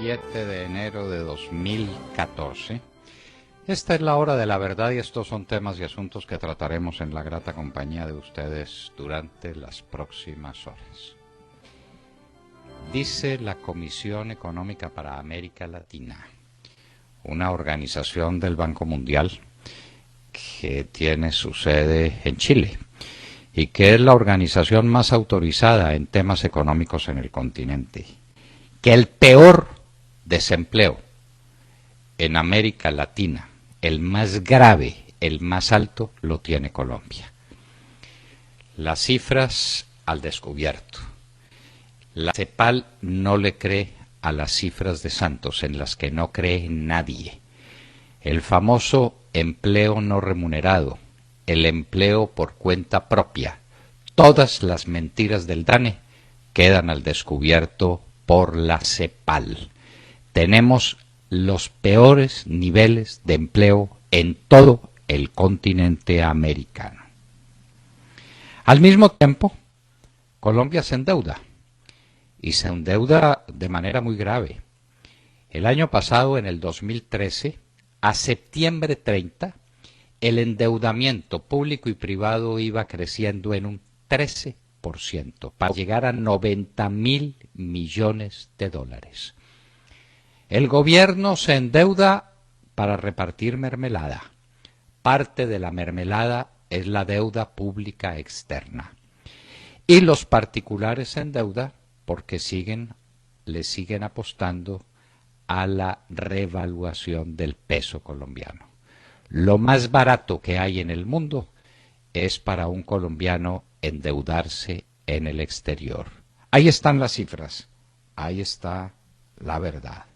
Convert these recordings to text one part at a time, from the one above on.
7 de enero de 2014. Esta es la hora de la verdad y estos son temas y asuntos que trataremos en la grata compañía de ustedes durante las próximas horas. Dice la Comisión Económica para América Latina, una organización del Banco Mundial que tiene su sede en Chile y que es la organización más autorizada en temas económicos en el continente, que el peor desempleo en América Latina, el más grave, el más alto, lo tiene Colombia. Las cifras al descubierto. La CEPAL no le cree a las cifras de Santos, en las que no cree nadie. El famoso empleo no remunerado, el empleo por cuenta propia, todas las mentiras del DANE quedan al descubierto por la CEPAL. Tenemos los peores niveles de empleo en todo el continente americano. Al mismo tiempo, Colombia se endeuda, y se endeuda de manera muy grave. El año pasado, en el 2013, a septiembre 30, el endeudamiento público y privado iba creciendo en un 13%, para llegar a 90.000 millones de dólares. El gobierno se endeuda para repartir mermelada. Parte de la mermelada es la deuda pública externa. Y los particulares se endeudan porque le siguen apostando a la revaluación del peso colombiano. Lo más barato que hay en el mundo es para un colombiano endeudarse en el exterior. Ahí están las cifras, ahí está la verdad.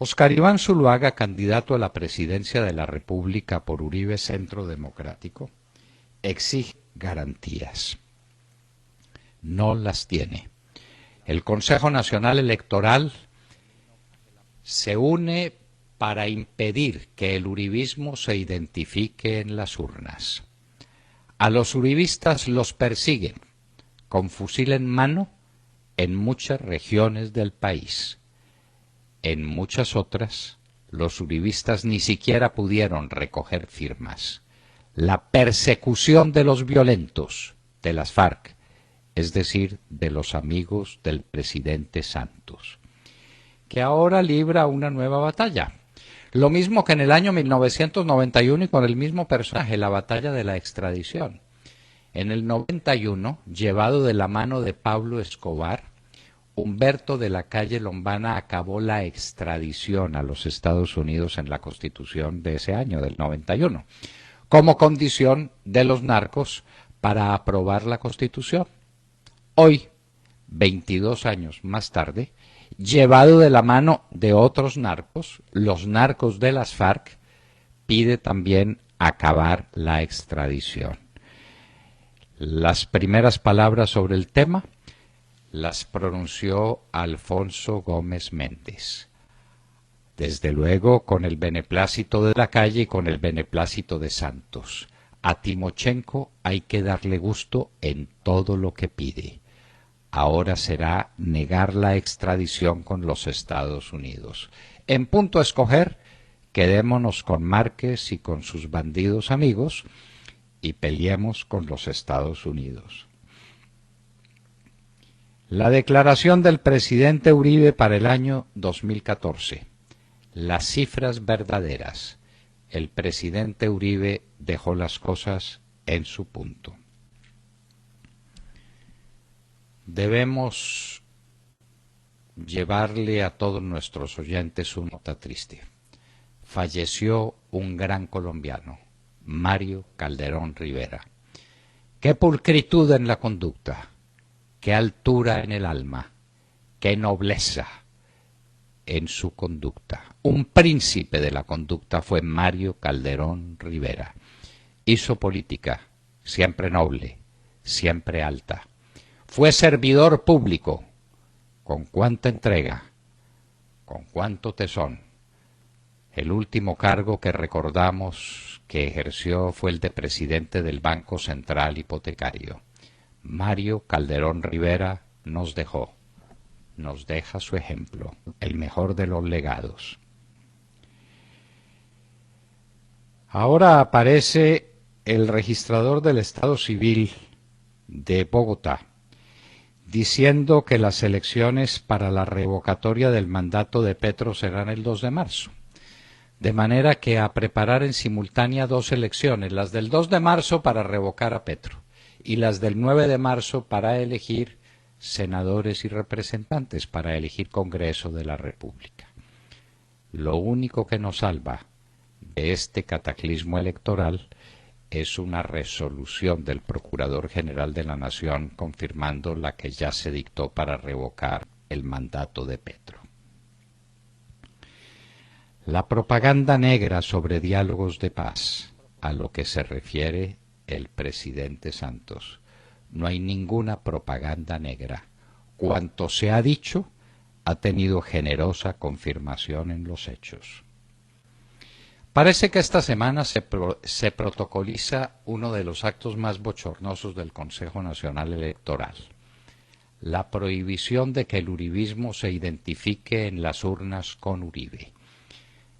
Óscar Iván Zuluaga, candidato a la presidencia de la República por Uribe Centro Democrático, exige garantías. No las tiene. El Consejo Nacional Electoral se une para impedir que el uribismo se identifique en las urnas. A los uribistas los persiguen con fusil en mano en muchas regiones del país. En muchas otras, los uribistas ni siquiera pudieron recoger firmas. La persecución de los violentos, de las FARC, es decir, de los amigos del presidente Santos, que ahora libra una nueva batalla. Lo mismo que en el año 1991 y con el mismo personaje, la batalla de la extradición. En el 91, llevado de la mano de Pablo Escobar, Humberto de la Calle Lombana acabó la extradición a los Estados Unidos en la Constitución de ese año, del 91, como condición de los narcos para aprobar la Constitución. Hoy, 22 años más tarde, llevado de la mano de otros narcos, los narcos de las FARC, pide también acabar la extradición. Las primeras palabras sobre el tema las pronunció Alfonso Gómez Méndez, desde luego con el beneplácito de la Calle y con el beneplácito de Santos. A Timochenko hay que darle gusto en todo lo que pide. Ahora será negar la extradición con los Estados Unidos. En punto a escoger, quedémonos con Márquez y con sus bandidos amigos y peleemos con los Estados Unidos. La declaración del presidente Uribe para el año 2014. Las cifras verdaderas. El presidente Uribe dejó las cosas en su punto. Debemos llevarle a todos nuestros oyentes una nota triste. Falleció un gran colombiano, Mario Calderón Rivera. Qué pulcritud en la conducta, qué altura en el alma, qué nobleza en su conducta. Un príncipe de la conducta fue Mario Calderón Rivera. Hizo política, siempre noble, siempre alta. Fue servidor público, con cuánta entrega, con cuánto tesón. El último cargo que recordamos que ejerció fue el de presidente del Banco Central Hipotecario. Mario Calderón Rivera nos dejó. nos deja su ejemplo, el mejor de los legados. Ahora aparece el registrador del Estado Civil de Bogotá diciendo que las elecciones para la revocatoria del mandato de Petro serán el 2 de marzo. De manera que a preparar en simultánea dos elecciones, las del 2 de marzo para revocar a Petro y las del 9 de marzo para elegir senadores y representantes, para elegir Congreso de la República. Lo único que nos salva de este cataclismo electoral es una resolución del Procurador General de la Nación confirmando la que ya se dictó para revocar el mandato de Petro. La propaganda negra sobre diálogos de paz, a lo que se refiere el presidente Santos. No hay ninguna propaganda negra. Cuanto se ha dicho ha tenido generosa confirmación en los hechos. Parece que esta semana se protocoliza uno de los actos más bochornosos del Consejo Nacional Electoral. La prohibición de que el uribismo se identifique en las urnas con Uribe.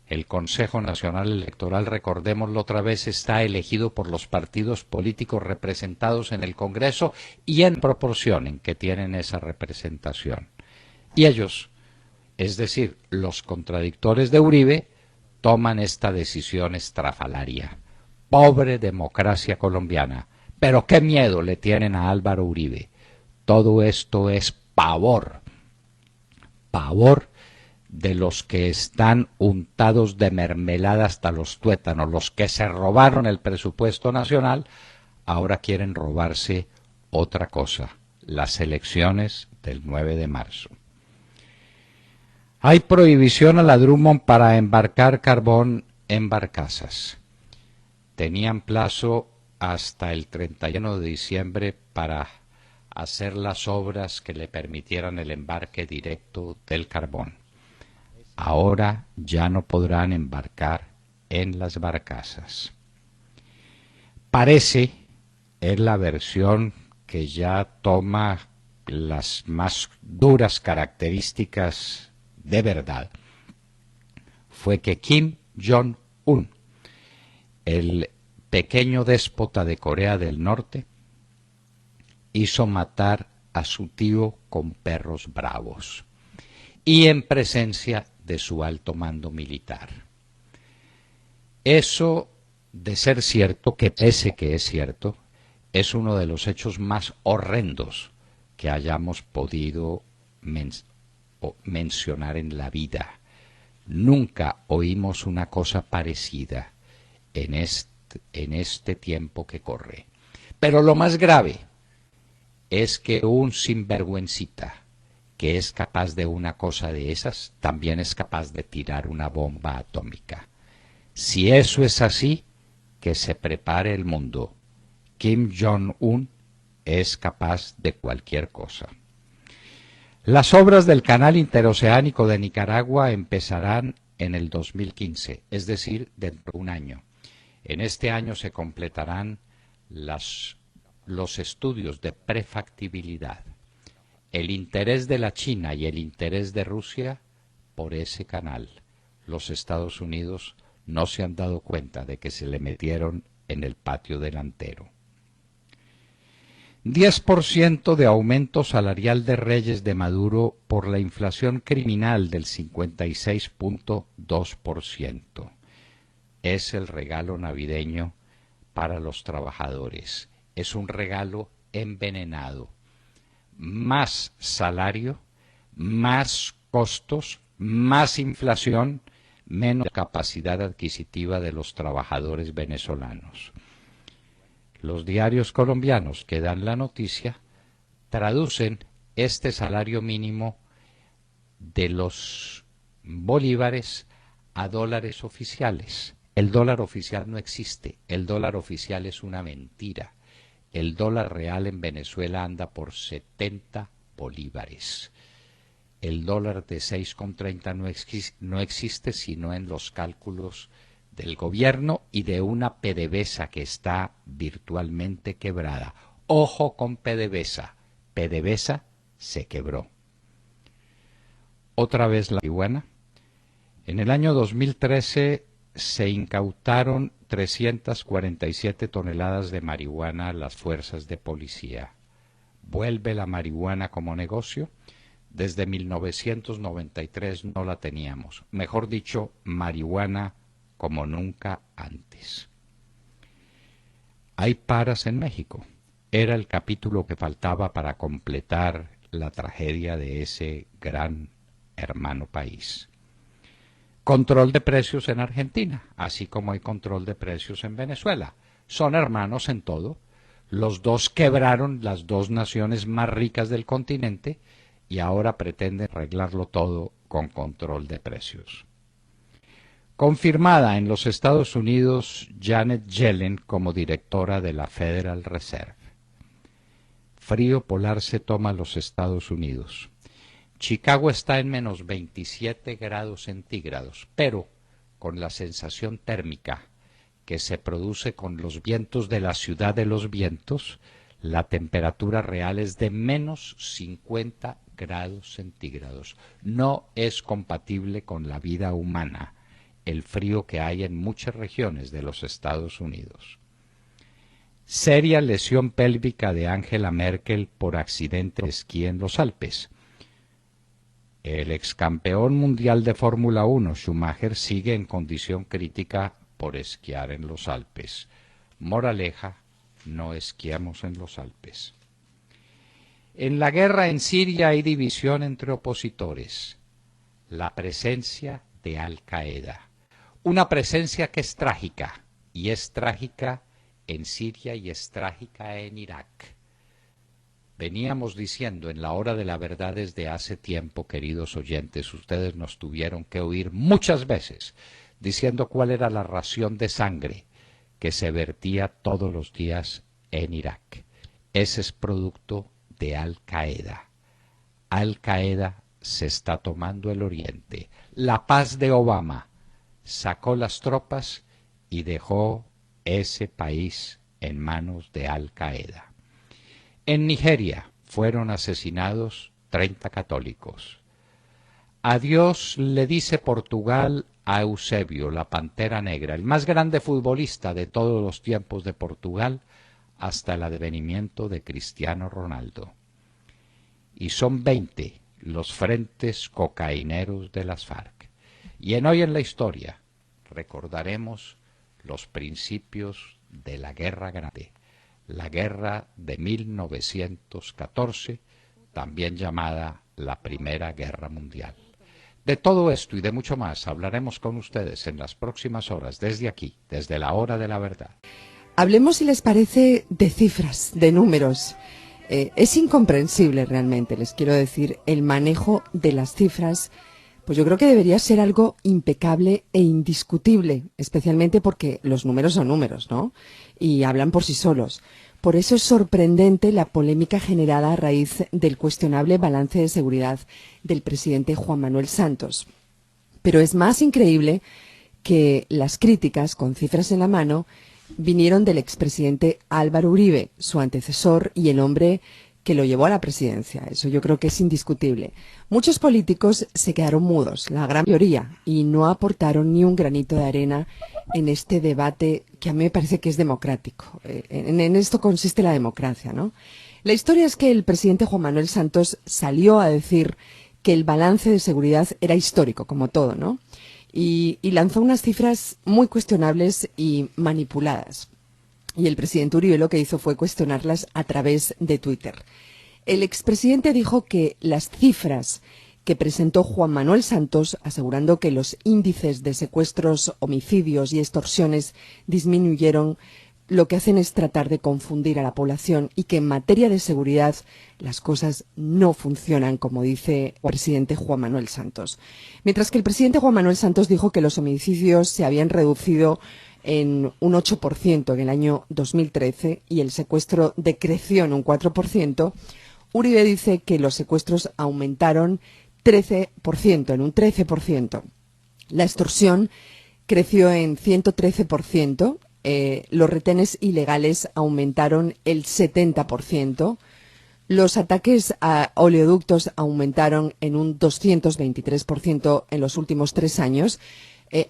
El Consejo Nacional Electoral, recordémoslo otra vez, está elegido por los partidos políticos representados en el Congreso y en proporción en que tienen esa representación. Y ellos, es decir, los contradictores de Uribe, toman esta decisión estrafalaria. Pobre democracia colombiana. Pero qué miedo le tienen a Álvaro Uribe. Todo esto es pavor. Pavor de los que están untados de mermelada hasta los tuétanos. Los que se robaron el presupuesto nacional, ahora quieren robarse otra cosa. Las elecciones del 9 de marzo. Hay prohibición a la Drummond para embarcar carbón en barcazas. Tenían plazo hasta el 31 de diciembre para hacer las obras que le permitieran el embarque directo del carbón. Ahora ya no podrán embarcar en las barcazas. Parece, es la versión que ya toma las más duras características de verdad, fue que Kim Jong-un, el pequeño déspota de Corea del Norte, hizo matar a su tío con perros bravos y en presencia de su alto mando militar. Eso, de ser cierto, que pese que es cierto, es uno de los hechos más horrendos que hayamos podido mencionar en la vida. Nunca oímos una cosa parecida en este tiempo que corre. Pero lo más grave es que un sinvergüencita que es capaz de una cosa de esas, también es capaz de tirar una bomba atómica. Si eso es así, que se prepare el mundo. Kim Jong-un es capaz de cualquier cosa. Las obras del Canal Interoceánico de Nicaragua empezarán en el 2015, es decir, dentro de un año. En este año se completarán los estudios de prefactibilidad. El interés de la China y el interés de Rusia por ese canal. Los Estados Unidos no se han dado cuenta de que se le metieron en el patio delantero. 10% de aumento salarial de Reyes de Maduro por la inflación criminal del 56.2%. Es el regalo navideño para los trabajadores. Es un regalo envenenado. Más salario, más costos, más inflación, menos capacidad adquisitiva de los trabajadores venezolanos. Los diarios colombianos que dan la noticia traducen este salario mínimo de los bolívares a dólares oficiales. El dólar oficial no existe, el dólar oficial es una mentira. El dólar real en Venezuela anda por 70 bolívares. El dólar de 6,30 no existe sino en los cálculos del gobierno y de una PDVSA que está virtualmente quebrada. Ojo con PDVSA. PDVSA se quebró. Otra vez la marihuana. En el año 2013 se incautaron 347 toneladas de marihuana a las fuerzas de policía. ¿Vuelve la marihuana como negocio? Desde 1993 no la teníamos. Mejor dicho, marihuana como nunca antes. Hay paras en México. Era el capítulo que faltaba para completar la tragedia de ese gran hermano país. Control de precios en Argentina, así como hay control de precios en Venezuela. Son hermanos en todo. Los dos quebraron las dos naciones más ricas del continente y ahora pretenden arreglarlo todo con control de precios. Confirmada en los Estados Unidos Janet Yellen como directora de la Federal Reserve. Frío polar se toma los Estados Unidos. Chicago está en menos 27 grados centígrados, pero con la sensación térmica que se produce con los vientos de la ciudad de los vientos, la temperatura real es de menos 50 grados centígrados. No es compatible con la vida humana el frío que hay en muchas regiones de los Estados Unidos. Seria lesión pélvica de Angela Merkel por accidente de esquí en los Alpes. El excampeón mundial de Fórmula 1, Schumacher, sigue en condición crítica por esquiar en los Alpes. Moraleja, no esquiamos en los Alpes. En la guerra en Siria hay división entre opositores. La presencia de Al-Qaeda. Una presencia que es trágica, y es trágica en Siria y es trágica en Irak. Veníamos diciendo en la hora de la verdad desde hace tiempo, queridos oyentes, ustedes nos tuvieron que oír muchas veces diciendo cuál era la ración de sangre que se vertía todos los días en Irak. Ese es producto de Al-Qaeda. Al-Qaeda se está tomando el Oriente. La paz de Obama sacó las tropas y dejó ese país en manos de Al-Qaeda. En Nigeria fueron asesinados 30 católicos. Adiós le dice Portugal a Eusebio, la Pantera Negra, el más grande futbolista de todos los tiempos de Portugal, hasta el advenimiento de Cristiano Ronaldo. Y son 20 los frentes cocaineros de las FARC. Y en Hoy en la Historia recordaremos los principios de la Guerra Grande. La guerra de 1914, también llamada la Primera Guerra Mundial. De todo esto y de mucho más hablaremos con ustedes en las próximas horas, desde aquí, desde la hora de la verdad. Hablemos, si les parece, de cifras, de números. Es incomprensible realmente, les quiero decir, el manejo de las cifras. Pues yo creo que debería ser algo impecable e indiscutible, especialmente porque los números son números, ¿no? Y hablan por sí solos. Por eso es sorprendente la polémica generada a raíz del cuestionable balance de seguridad del presidente Juan Manuel Santos. Pero es más increíble que las críticas, con cifras en la mano, vinieron del expresidente Álvaro Uribe, su antecesor y el hombre que lo llevó a la presidencia. Eso yo creo que es indiscutible. Muchos políticos se quedaron mudos, la gran mayoría, y no aportaron ni un granito de arena en este debate que a mí me parece que es democrático. En esto consiste la democracia, ¿no? La historia es que el presidente Juan Manuel Santos salió a decir que el balance de seguridad era histórico, como todo, ¿no? Y lanzó unas cifras muy cuestionables y manipuladas. Y el presidente Uribe lo que hizo fue cuestionarlas a través de Twitter. El expresidente dijo que las cifras que presentó Juan Manuel Santos, asegurando que los índices de secuestros, homicidios y extorsiones disminuyeron, lo que hacen es tratar de confundir a la población y que en materia de seguridad las cosas no funcionan, como dice el presidente Juan Manuel Santos. Mientras que el presidente Juan Manuel Santos dijo que los homicidios se habían reducido en un 8% en el año 2013 y el secuestro decreció en un 4%, Uribe dice que los secuestros aumentaron 13%, en un 13%. La extorsión creció en 113%, los retenes ilegales aumentaron el 70%, Los ataques a oleoductos aumentaron en un 223% en los últimos 3 años.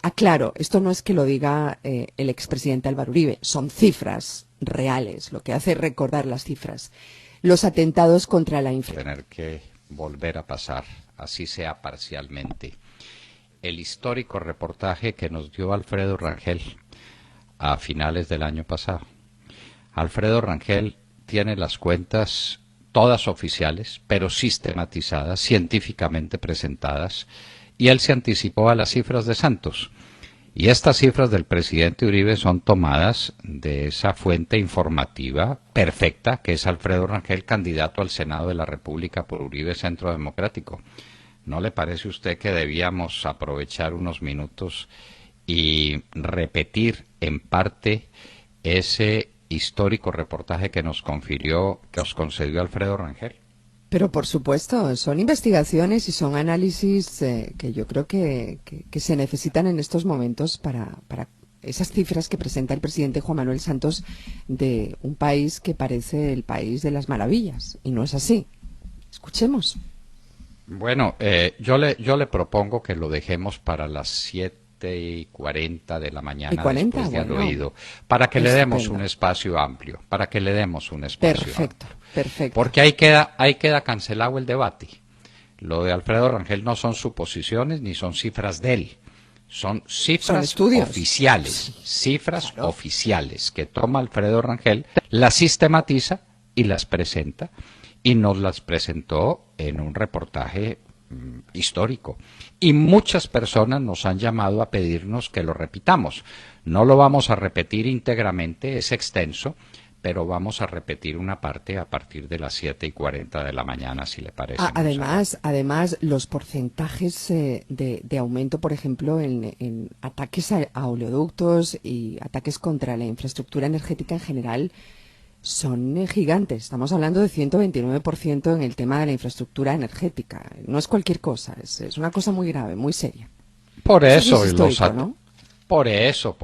Aclaro, esto no es que lo diga el expresidente Álvaro Uribe, son cifras reales, lo que hace recordar las cifras. Los atentados contra la Tener que volver a pasar, así sea parcialmente, el histórico reportaje que nos dio Alfredo Rangel a finales del año pasado. Alfredo Rangel tiene las cuentas todas oficiales, pero sistematizadas, científicamente presentadas, y él se anticipó a las cifras de Santos. Y estas cifras del presidente Uribe son tomadas de esa fuente informativa perfecta, que es Alfredo Rangel, candidato al Senado de la República por Uribe Centro Democrático. ¿No le parece a usted que debíamos aprovechar unos minutos y repetir en parte ese histórico reportaje que nos concedió Alfredo Rangel? Pero por supuesto, son investigaciones y son análisis que yo creo que se necesitan en estos momentos para esas cifras que presenta el presidente Juan Manuel Santos de un país que parece el país de las maravillas, y no es así. Escuchemos. Bueno, yo le propongo que lo dejemos para las 7:40 de la mañana, después de haber oído, para que le demos un espacio amplio, Perfecto. Porque ahí queda cancelado el debate. Lo de Alfredo Rangel no son suposiciones ni son cifras de él, son cifras oficiales, oficiales que toma Alfredo Rangel, las sistematiza y las presenta, y nos las presentó en un reportaje histórico. Y muchas personas nos han llamado a pedirnos que lo repitamos. No lo vamos a repetir íntegramente, es extenso, pero vamos a repetir una parte a partir de las 7:40 de la mañana, si le parece. Además, los porcentajes de aumento, por ejemplo, en ataques a oleoductos y ataques contra la infraestructura energética en general, son gigantes. Estamos hablando de 129% en el tema de la infraestructura energética. No es cualquier cosa, es una cosa muy grave, muy seria. Por eso, es histórico, ¿no? Por eso,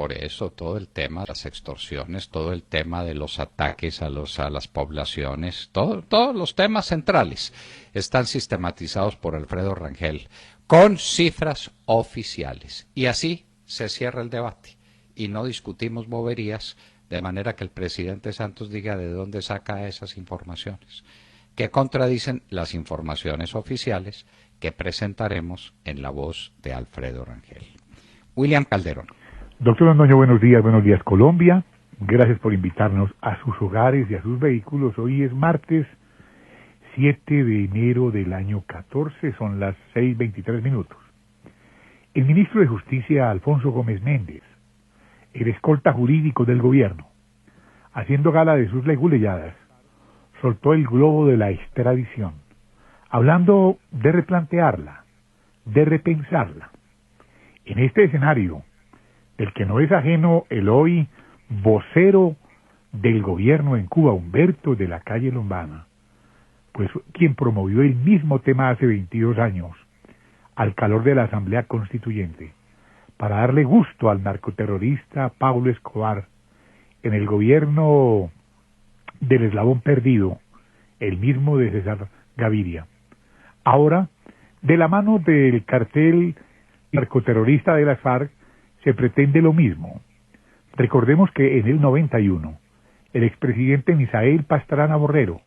todo el tema de las extorsiones, todo el tema de los ataques a las poblaciones, todos los temas centrales están sistematizados por Alfredo Rangel con cifras oficiales. Y así se cierra el debate y no discutimos boberías, de manera que el presidente Santos diga de dónde saca esas informaciones, que contradicen las informaciones oficiales que presentaremos en la voz de Alfredo Rangel. William Calderón. Doctor Londoño, buenos días Colombia. Gracias por invitarnos a sus hogares y a sus vehículos. Hoy es martes 7 de enero del año 14, son las 6:23. El ministro de Justicia, Alfonso Gómez Méndez, el escolta jurídico del gobierno, haciendo gala de sus leguleyadas, soltó el globo de la extradición, hablando de replantearla, de repensarla. En este escenario, del que no es ajeno el hoy vocero del gobierno en Cuba, Humberto de la Calle Lombana, pues quien promovió el mismo tema hace 22 años, al calor de la Asamblea Constituyente, para darle gusto al narcoterrorista Pablo Escobar en el gobierno del eslabón perdido, el mismo de César Gaviria. Ahora, de la mano del cartel narcoterrorista de las FARC, se pretende lo mismo. Recordemos que en el 91, el expresidente Misael Pastrana Borrero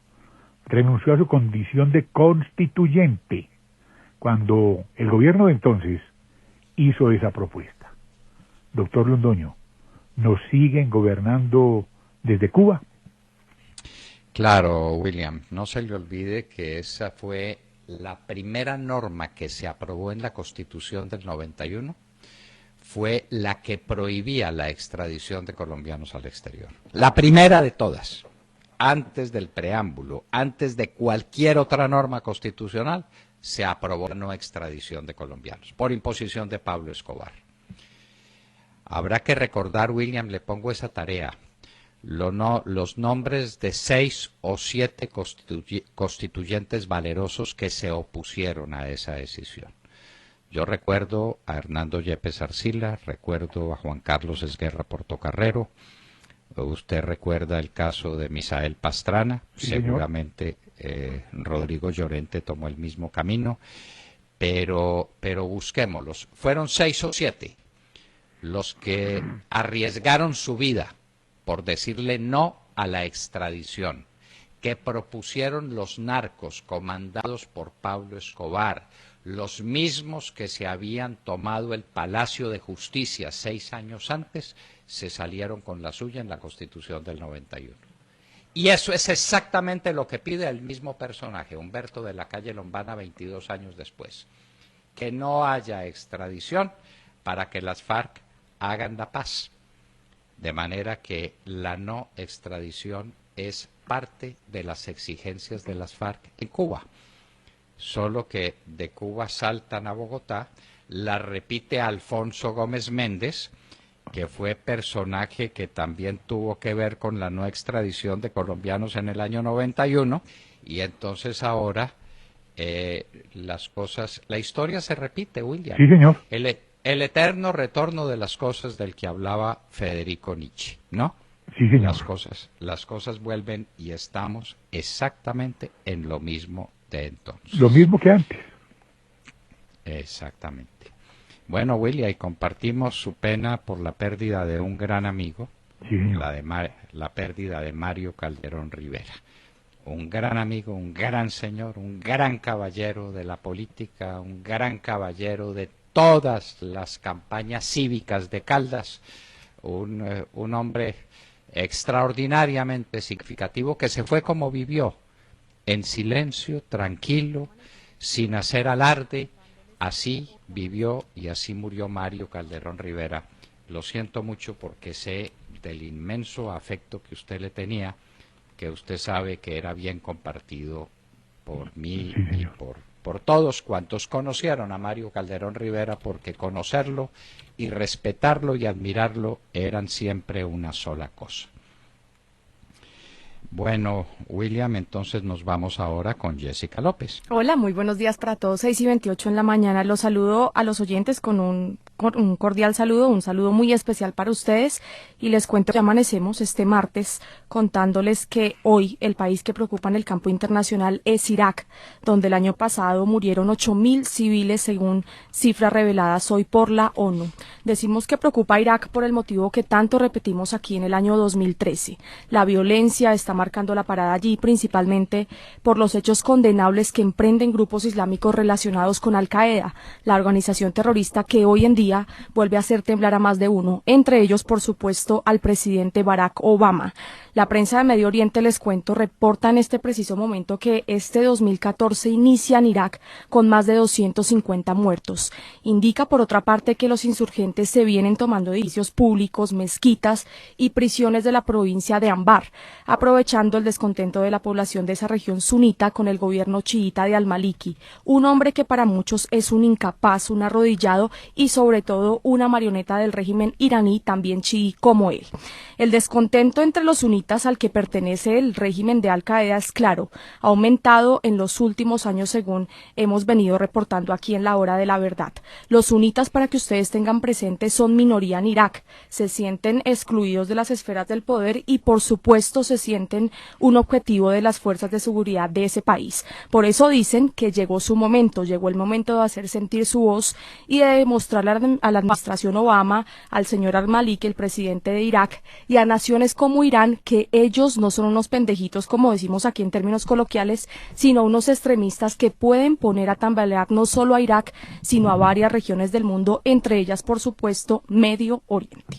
renunció a su condición de constituyente cuando el gobierno de entonces hizo esa propuesta. Doctor Londoño, ¿nos siguen gobernando desde Cuba? Claro, William, no se le olvide que esa fue la primera norma que se aprobó en la Constitución del 91, fue la que prohibía la extradición de colombianos al exterior. La primera de todas, antes del preámbulo, antes de cualquier otra norma constitucional, se aprobó la no extradición de colombianos, por imposición de Pablo Escobar. Habrá que recordar, William, le pongo esa tarea, los nombres de 6 o 7 constituyentes valerosos que se opusieron a esa decisión. Yo recuerdo a Hernando Yepes Arcila, recuerdo a Juan Carlos Esguerra Portocarrero, Usted recuerda el caso de Misael Pastrana, Sí, seguramente Rodrigo Llorente tomó el mismo camino, pero busquémoslos. Fueron 6 o 7 los que arriesgaron su vida por decirle no a la extradición, que propusieron los narcos comandados por Pablo Escobar, los mismos que se habían tomado el Palacio de Justicia 6 años antes, se salieron con la suya en la Constitución del 91. Y eso es exactamente lo que pide el mismo personaje, Humberto de la Calle Lombana, 22 años después. Que no haya extradición para que las FARC hagan la paz. De manera que la no extradición es parte de las exigencias de las FARC en Cuba. Solo que de Cuba saltan a Bogotá, la repite Alfonso Gómez Méndez, que fue personaje que también tuvo que ver con la no extradición de colombianos en el año 91, y entonces ahora las cosas, la historia se repite, William. Sí, señor. El eterno retorno de las cosas del que hablaba Federico Nietzsche, ¿no? Sí, señor. Las cosas vuelven y estamos exactamente en lo mismo de entonces. Lo mismo que antes. Exactamente. Bueno, William, y compartimos su pena por la pérdida de un gran amigo, Sí, señor. la pérdida de Mario Calderón Rivera. Un gran amigo, un gran señor, un gran caballero de la política, un gran caballero de todas las campañas cívicas de Caldas, un hombre extraordinariamente significativo que se fue como vivió, en silencio, tranquilo, sin hacer alarde. Así vivió y así murió Mario Calderón Rivera. Lo siento mucho porque sé del inmenso afecto que usted le tenía, que usted sabe que era bien compartido por mí Sí, y señor. por todos cuantos conocieron a Mario Calderón Rivera, porque conocerlo y respetarlo y admirarlo eran siempre una sola cosa. Bueno, William, entonces nos vamos ahora con Jessica López. Hola, muy buenos días para todos. 6:28 en la mañana. Los saludo a los oyentes con un cordial saludo, un saludo muy especial para ustedes. Y les cuento que amanecemos este martes contándoles que hoy el país que preocupa en el campo internacional es Irak, donde el año pasado murieron 8.000 civiles según cifras reveladas hoy por la ONU. Decimos que preocupa a Irak por el motivo que tanto repetimos aquí en el año 2013. La violencia está marcando la parada allí, principalmente por los hechos condenables que emprenden grupos islámicos relacionados con Al-Qaeda, la organización terrorista que hoy en día vuelve a hacer temblar a más de uno, entre ellos, por supuesto, al presidente Barack Obama. La prensa de Medio Oriente, les cuento, reporta en este preciso momento que este 2014 inicia en Irak con más de 250 muertos. Indica, por otra parte, que los insurgentes se vienen tomando edificios públicos, mezquitas y prisiones de la provincia de Anbar, aprovechando el descontento de la población de esa región sunita con el gobierno chiita de al-Maliki, un hombre que para muchos es un incapaz, un arrodillado y sobre todo una marioneta del régimen iraní, también chií como él. El descontento entre los sunitas al que pertenece el régimen de Al-Qaeda es claro, ha aumentado en los últimos años según hemos venido reportando aquí en la hora de la verdad. Los sunitas, para que ustedes tengan presente, son minoría en Irak, se sienten excluidos de las esferas del poder y por supuesto se sienten un objetivo de las fuerzas de seguridad de ese país. Por eso dicen que llegó su momento, llegó el momento de hacer sentir su voz y de demostrarle a la administración Obama, al señor al-Maliki, el presidente de Irak, y a naciones como Irán, que ellos no son unos pendejitos, como decimos aquí en términos coloquiales, sino unos extremistas que pueden poner a tambalear no solo a Irak, sino a varias regiones del mundo, entre ellas, por supuesto, Medio Oriente.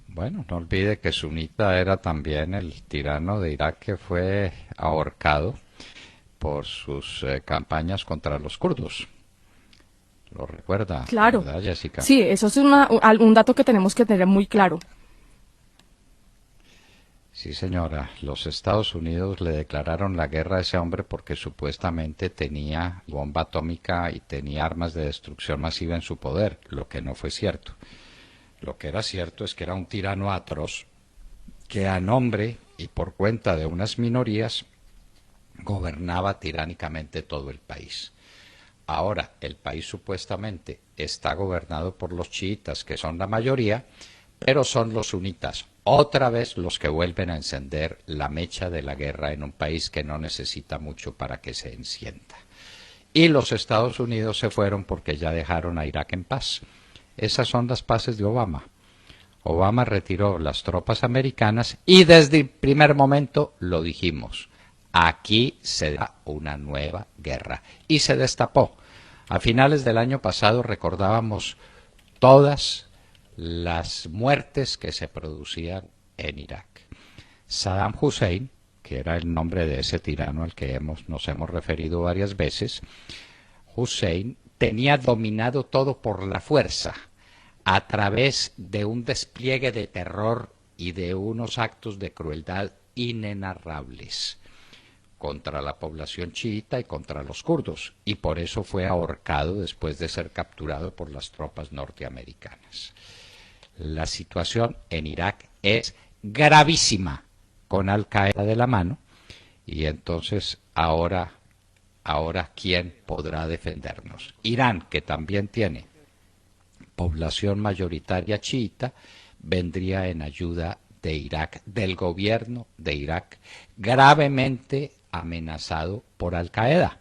Bueno, no olvide que Sunita era también el tirano de Irak que fue ahorcado por sus campañas contra los kurdos. ¿Lo recuerda? Claro. ¿Verdad, Jessica? Sí, eso es un dato que tenemos que tener muy claro. Sí, señora. Los Estados Unidos le declararon la guerra a ese hombre porque supuestamente tenía bomba atómica y tenía armas de destrucción masiva en su poder, lo que no fue cierto. Lo que era cierto es que era un tirano atroz que a nombre y por cuenta de unas minorías gobernaba tiránicamente todo el país. Ahora, el país supuestamente está gobernado por los chiitas, que son la mayoría, pero son los sunitas, otra vez los que vuelven a encender la mecha de la guerra en un país que no necesita mucho para que se encienda. Y los Estados Unidos se fueron porque ya dejaron a Irak en paz. Esas son las paces de Obama. Obama retiró las tropas americanas y desde el primer momento lo dijimos. Aquí se da una nueva guerra. Y se destapó. A finales del año pasado recordábamos todas las muertes que se producían en Irak. Saddam Hussein, que era el nombre de ese tirano al que nos hemos referido varias veces, Hussein tenía dominado todo por la fuerza, a través de un despliegue de terror y de unos actos de crueldad inenarrables contra la población chiita y contra los kurdos, y por eso fue ahorcado después de ser capturado por las tropas norteamericanas. La situación en Irak es gravísima, con Al Qaeda de la mano, y entonces ahora ¿quién podrá defendernos? Irán, que también tiene población mayoritaria chiita, vendría en ayuda de Irak, del gobierno de Irak, gravemente amenazado por Al Qaeda,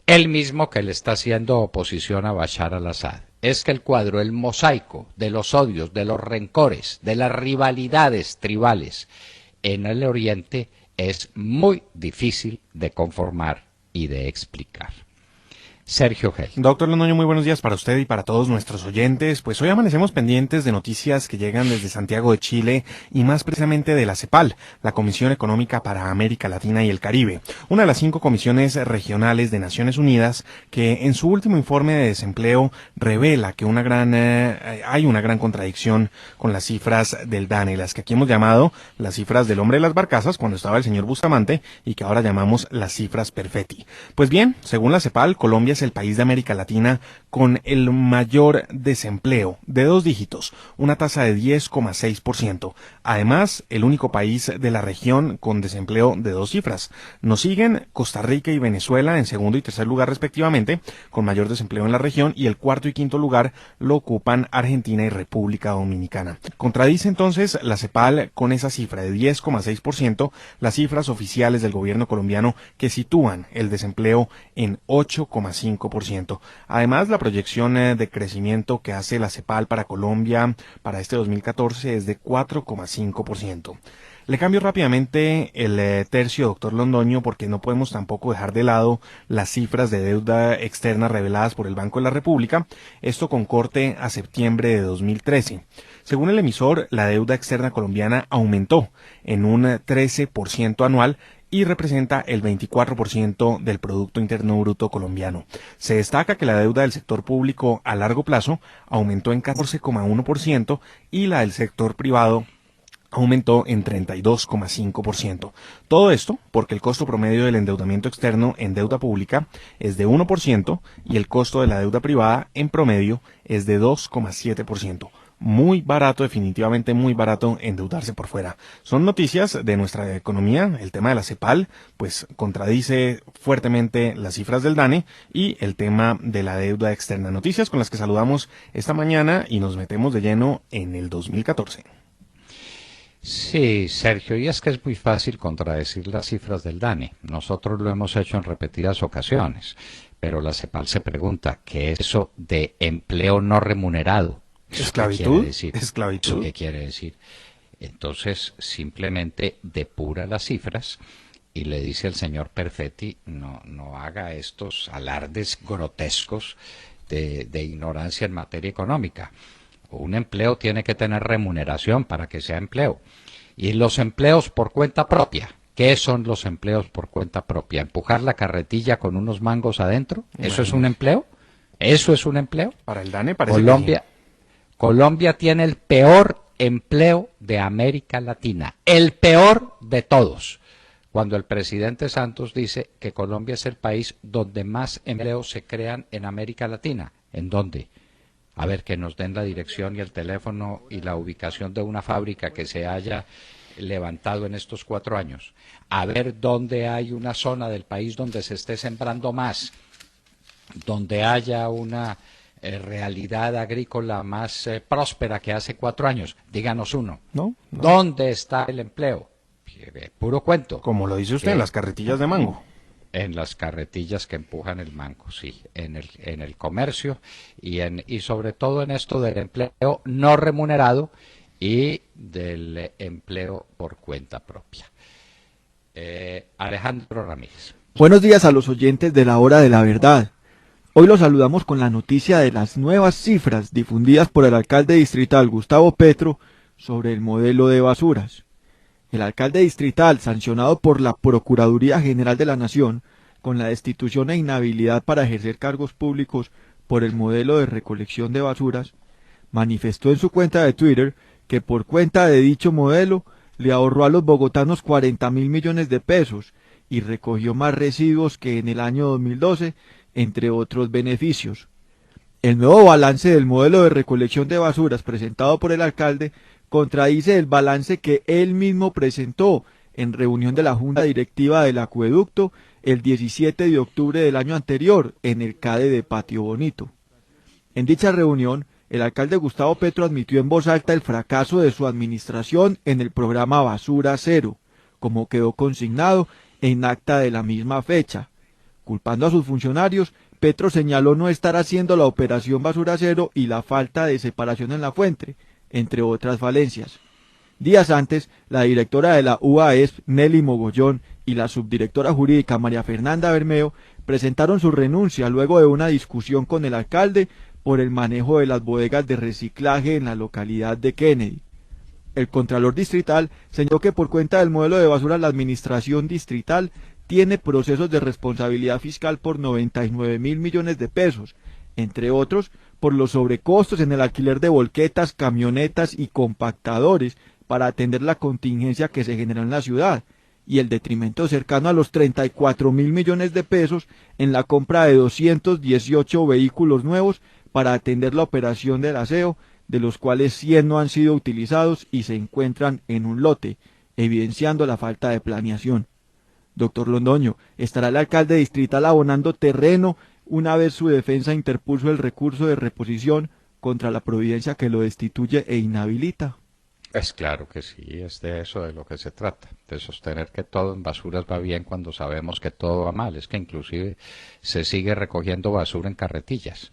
el mismo que le está haciendo oposición a Bashar al-Assad. Es que el cuadro, el mosaico de los odios, de los rencores, de las rivalidades tribales en el Oriente es muy difícil de conformar y de explicar. Sergio Gel. Doctor Londoño, muy buenos días para usted y para todos nuestros oyentes. Pues hoy amanecemos pendientes de noticias que llegan desde Santiago de Chile y más precisamente de la CEPAL, la Comisión Económica para América Latina y el Caribe, una de las 5 comisiones regionales de Naciones Unidas que en su último informe de desempleo revela que hay una gran contradicción con las cifras del DANE, las que aquí hemos llamado las cifras del hombre de las barcazas cuando estaba el señor Bustamante y que ahora llamamos las cifras Perfetti. Pues bien, según la CEPAL, Colombia es el país de América Latina con el mayor desempleo de 2 dígitos, una tasa de 10,6%. Además, el único país de la región con desempleo de 2 cifras. Nos siguen Costa Rica y Venezuela en segundo y tercer lugar respectivamente, con mayor desempleo en la región, y el cuarto y quinto lugar lo ocupan Argentina y República Dominicana. Contradice entonces la CEPAL con esa cifra de 10,6% las cifras oficiales del gobierno colombiano que sitúan el desempleo en 8,5%. Además, la proyección de crecimiento que hace la CEPAL para Colombia para este 2014 es de 4,5%. Le cambio rápidamente el tercio, doctor Londoño, porque no podemos tampoco dejar de lado las cifras de deuda externa reveladas por el Banco de la República, esto con corte a septiembre de 2013. Según el emisor, la deuda externa colombiana aumentó en un 13% anual y representa el 24% del Producto Interno Bruto colombiano. Se destaca que la deuda del sector público a largo plazo aumentó en 14,1% y la del sector privado aumentó en 32,5%. Todo esto porque el costo promedio del endeudamiento externo en deuda pública es de 1% y el costo de la deuda privada en promedio es de 2,7%. Muy barato, definitivamente muy barato endeudarse por fuera. Son noticias de nuestra economía. El tema de la CEPAL pues contradice fuertemente las cifras del DANE y el tema de la deuda externa. Noticias con las que saludamos esta mañana y nos metemos de lleno en el 2014. Sí, Sergio, y es que es muy fácil contradecir las cifras del DANE. Nosotros lo hemos hecho en repetidas ocasiones, pero la CEPAL se pregunta, ¿qué es eso de empleo no remunerado? ¿Esclavitud? ¿Esclavitud? ¿Qué quiere decir? Entonces, simplemente depura las cifras y le dice al señor Perfetti, no haga estos alardes grotescos de ignorancia en materia económica. Un empleo tiene que tener remuneración para que sea empleo. Y los empleos por cuenta propia. ¿Qué son los empleos por cuenta propia? ¿Empujar la carretilla con unos mangos adentro? ¿Eso es un empleo? ¿Eso es un empleo? Para el DANE parece que sí. Colombia tiene el peor empleo de América Latina. El peor de todos. Cuando el presidente Santos dice que Colombia es el país donde más empleos se crean en América Latina. ¿En dónde? A ver, que nos den la dirección y el teléfono y la ubicación de una fábrica que se haya levantado en estos 4 años. A ver dónde hay una zona del país donde se esté sembrando más, donde haya una realidad agrícola más próspera que hace 4 años? Díganos uno. No. ¿Dónde está el empleo? Puro cuento. Como lo dice usted, en las carretillas de mango. En las carretillas que empujan el mango, sí, en el comercio y sobre todo en esto del empleo no remunerado y del empleo por cuenta propia. Alejandro Ramírez. Buenos días a los oyentes de la Hora de la Verdad. Hoy los saludamos con la noticia de las nuevas cifras difundidas por el alcalde distrital Gustavo Petro sobre el modelo de basuras. El alcalde distrital, sancionado por la Procuraduría General de la Nación, con la destitución e inhabilidad para ejercer cargos públicos por el modelo de recolección de basuras, manifestó en su cuenta de Twitter que por cuenta de dicho modelo le ahorró a los bogotanos 40.000 millones de pesos y recogió más residuos que en el año 2012, entre otros beneficios. El nuevo balance del modelo de recolección de basuras presentado por el alcalde contradice el balance que él mismo presentó en reunión de la Junta Directiva del Acueducto el 17 de octubre del año anterior en el CADE de Patio Bonito. En dicha reunión, el alcalde Gustavo Petro admitió en voz alta el fracaso de su administración en el programa Basura Cero, como quedó consignado en acta de la misma fecha. Culpando a sus funcionarios, Petro señaló no estar haciendo la operación Basura Cero y la falta de separación en la fuente, entre otras falencias. Días antes, la directora de la UAESP, Nelly Mogollón, y la subdirectora jurídica María Fernanda Bermeo presentaron su renuncia luego de una discusión con el alcalde por el manejo de las bodegas de reciclaje en la localidad de Kennedy. El contralor distrital señaló que por cuenta del modelo de basura la administración distrital tiene procesos de responsabilidad fiscal por 99.000 millones de pesos, entre otros por los sobrecostos en el alquiler de volquetas, camionetas y compactadores para atender la contingencia que se generó en la ciudad, y el detrimento cercano a los 34.000 millones de pesos en la compra de 218 vehículos nuevos para atender la operación del aseo, de los cuales 100 no han sido utilizados y se encuentran en un lote, evidenciando la falta de planeación. Doctor Londoño, ¿estará el alcalde distrital abonando terreno una vez su defensa interpuso el recurso de reposición contra la providencia que lo destituye e inhabilita? Es claro que sí, es de eso de lo que se trata, de sostener que todo en basuras va bien cuando sabemos que todo va mal. Es que inclusive se sigue recogiendo basura en carretillas,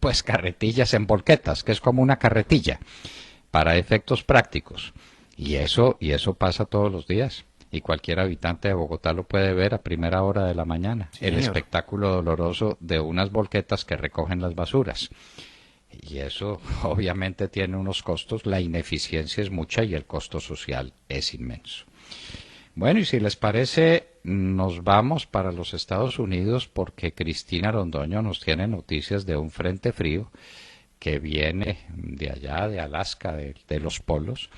pues carretillas en volquetas, que es como una carretilla para efectos prácticos, y eso pasa todos los días. Y cualquier habitante de Bogotá lo puede ver a primera hora de la mañana, sí, el espectáculo doloroso de unas volquetas que recogen las basuras. Y eso obviamente tiene unos costos, la ineficiencia es mucha y el costo social es inmenso. Bueno, y si les parece, nos vamos para los Estados Unidos porque Cristina Londoño nos tiene noticias de un frente frío que viene de allá, de Alaska, de los polos,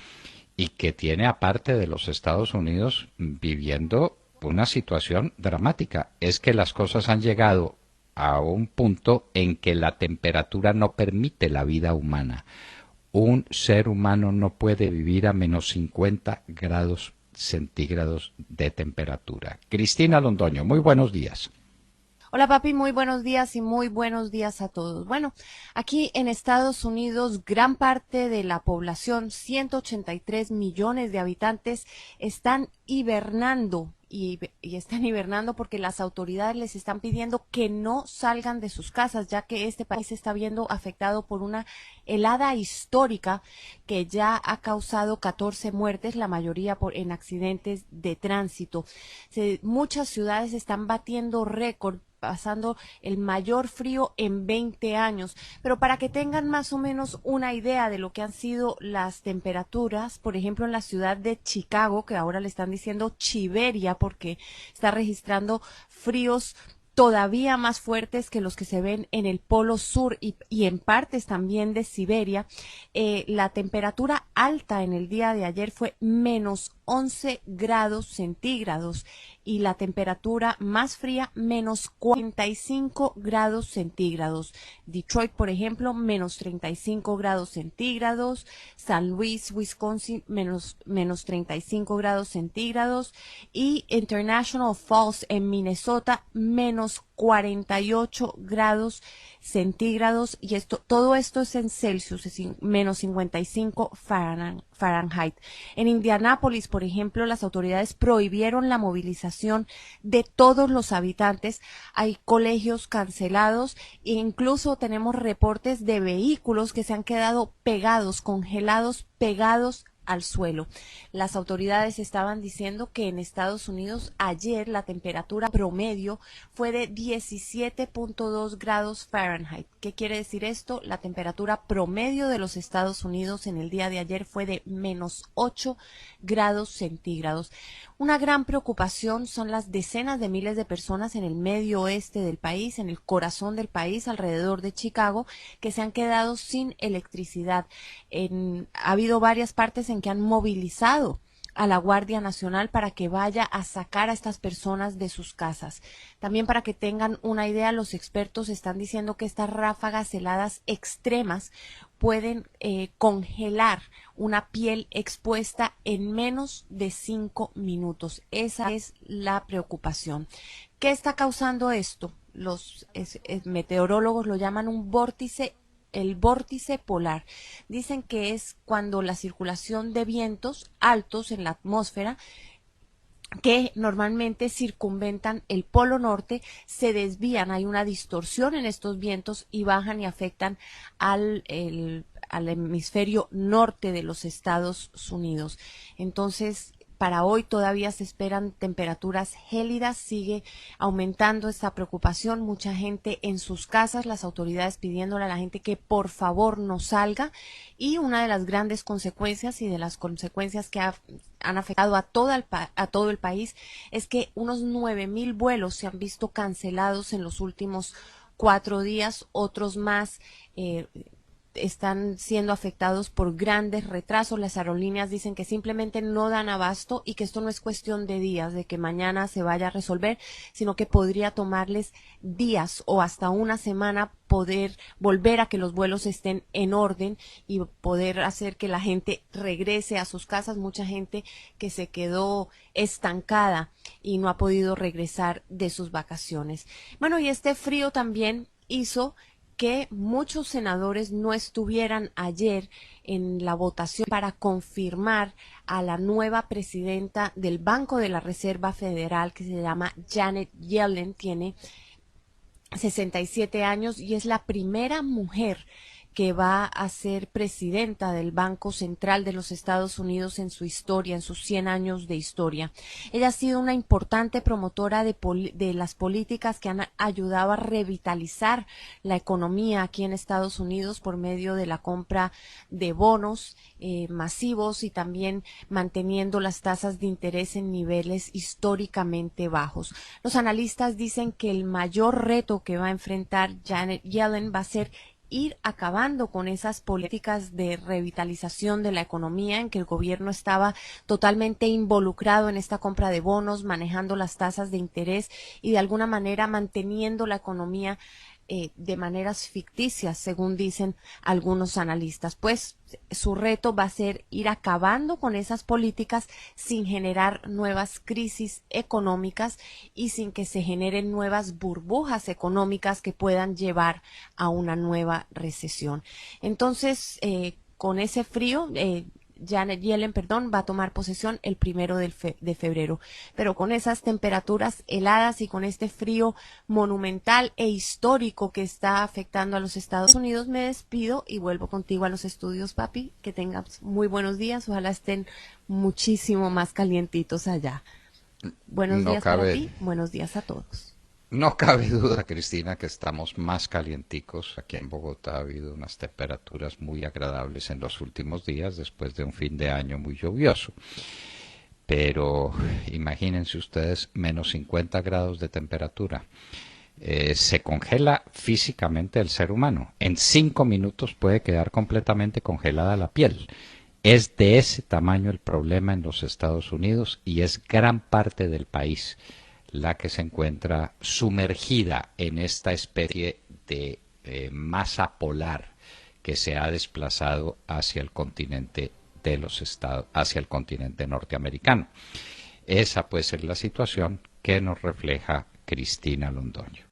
y que tiene aparte de los Estados Unidos viviendo una situación dramática. Es que las cosas han llegado a un punto en que la temperatura no permite la vida humana. Un ser humano no puede vivir a menos 50 grados centígrados de temperatura. Cristina Londoño, muy buenos días. Hola papi, muy buenos días y muy buenos días a todos. Bueno, aquí en Estados Unidos gran parte de la población, 183 millones de habitantes, están hibernando y están hibernando porque las autoridades les están pidiendo que no salgan de sus casas, ya que este país se está viendo afectado por una helada histórica que ya ha causado 14 muertes, la mayoría en accidentes de tránsito. Muchas ciudades están batiendo récord, pasando el mayor frío en 20 años. Pero para que tengan más o menos una idea de lo que han sido las temperaturas, por ejemplo, en la ciudad de Chicago, que ahora le están diciendo Chiveria porque está registrando fríos todavía más fuertes que los que se ven en el Polo Sur y en partes también de Siberia. La temperatura alta en el día de ayer fue menos 11 grados centígrados y la temperatura más fría menos 45 grados centígrados. Detroit, por ejemplo, menos 35 grados centígrados. San Luis, Wisconsin, menos 35 grados centígrados. Y International Falls en Minnesota, menos 48 grados centígrados, y todo esto es en Celsius, es menos 55 Fahrenheit. En Indianápolis, por ejemplo, las autoridades prohibieron la movilización de todos los habitantes. Hay colegios cancelados e incluso tenemos reportes de vehículos que se han quedado pegados, congelados, pegados al suelo. Las autoridades estaban diciendo que en Estados Unidos ayer la temperatura promedio fue de 17.2 grados Fahrenheit. ¿Qué quiere decir esto? La temperatura promedio de los Estados Unidos en el día de ayer fue de menos 8 grados centígrados. Una gran preocupación son las decenas de miles de personas en el medio oeste del país, en el corazón del país, alrededor de Chicago, que se han quedado sin electricidad. Ha habido varias partes en que han movilizado a la Guardia Nacional para que vaya a sacar a estas personas de sus casas. También, para que tengan una idea, los expertos están diciendo que estas ráfagas heladas extremas pueden congelar una piel expuesta en menos de 5 minutos. Esa es la preocupación. ¿Qué está causando esto? Los meteorólogos lo llaman un vórtice. El vórtice polar. Dicen que es cuando la circulación de vientos altos en la atmósfera, que normalmente circunventan el polo norte, se desvían, hay una distorsión en estos vientos y bajan y afectan al hemisferio norte de los Estados Unidos. Entonces, para hoy todavía se esperan temperaturas gélidas, sigue aumentando esta preocupación, mucha gente en sus casas, las autoridades pidiéndole a la gente que por favor no salga, y una de las grandes consecuencias y de las consecuencias que han afectado a todo el país es que unos 9,000 vuelos se han visto cancelados en los últimos 4 días, otros más están siendo afectados por grandes retrasos. Las aerolíneas dicen que simplemente no dan abasto y que esto no es cuestión de días, de que mañana se vaya a resolver, sino que podría tomarles días o hasta una semana poder volver a que los vuelos estén en orden y poder hacer que la gente regrese a sus casas. Mucha gente que se quedó estancada y no ha podido regresar de sus vacaciones. Bueno, y este frío también hizo que muchos senadores no estuvieran ayer en la votación para confirmar a la nueva presidenta del Banco de la Reserva Federal, que se llama Janet Yellen. Tiene 67 años y es la primera mujer que va a ser presidenta del Banco Central de los Estados Unidos en su historia, en sus 100 años de historia. Ella ha sido una importante promotora de las políticas que han ayudado a revitalizar la economía aquí en Estados Unidos por medio de la compra de bonos masivos y también manteniendo las tasas de interés en niveles históricamente bajos. Los analistas dicen que el mayor reto que va a enfrentar Janet Yellen va a ser ir acabando con esas políticas de revitalización de la economía en que el gobierno estaba totalmente involucrado en esta compra de bonos, manejando las tasas de interés y de alguna manera manteniendo la economía de maneras ficticias, según dicen algunos analistas. Pues su reto va a ser ir acabando con esas políticas sin generar nuevas crisis económicas y sin que se generen nuevas burbujas económicas que puedan llevar a una nueva recesión. Entonces, con ese frío, Janet Yellen, va a tomar posesión el 1 de febrero. Pero con esas temperaturas heladas y con este frío monumental e histórico que está afectando a los Estados Unidos, me despido y vuelvo contigo a los estudios, papi. Que tengas muy buenos días. Ojalá estén muchísimo más calientitos allá. Buenos días para ti. Buenos días a todos. No cabe duda, Cristina, que estamos más calienticos. Aquí en Bogotá ha habido unas temperaturas muy agradables en los últimos días después de un fin de año muy lluvioso. Pero imagínense ustedes, menos 50 grados de temperatura. Se congela físicamente el ser humano. En 5 minutos puede quedar completamente congelada la piel. Es de ese tamaño el problema en los Estados Unidos y es gran parte del país la que se encuentra sumergida en esta especie de masa polar que se ha desplazado hacia el continente de los Estados, hacia el continente norteamericano. Esa puede ser la situación que nos refleja Cristina Londoño.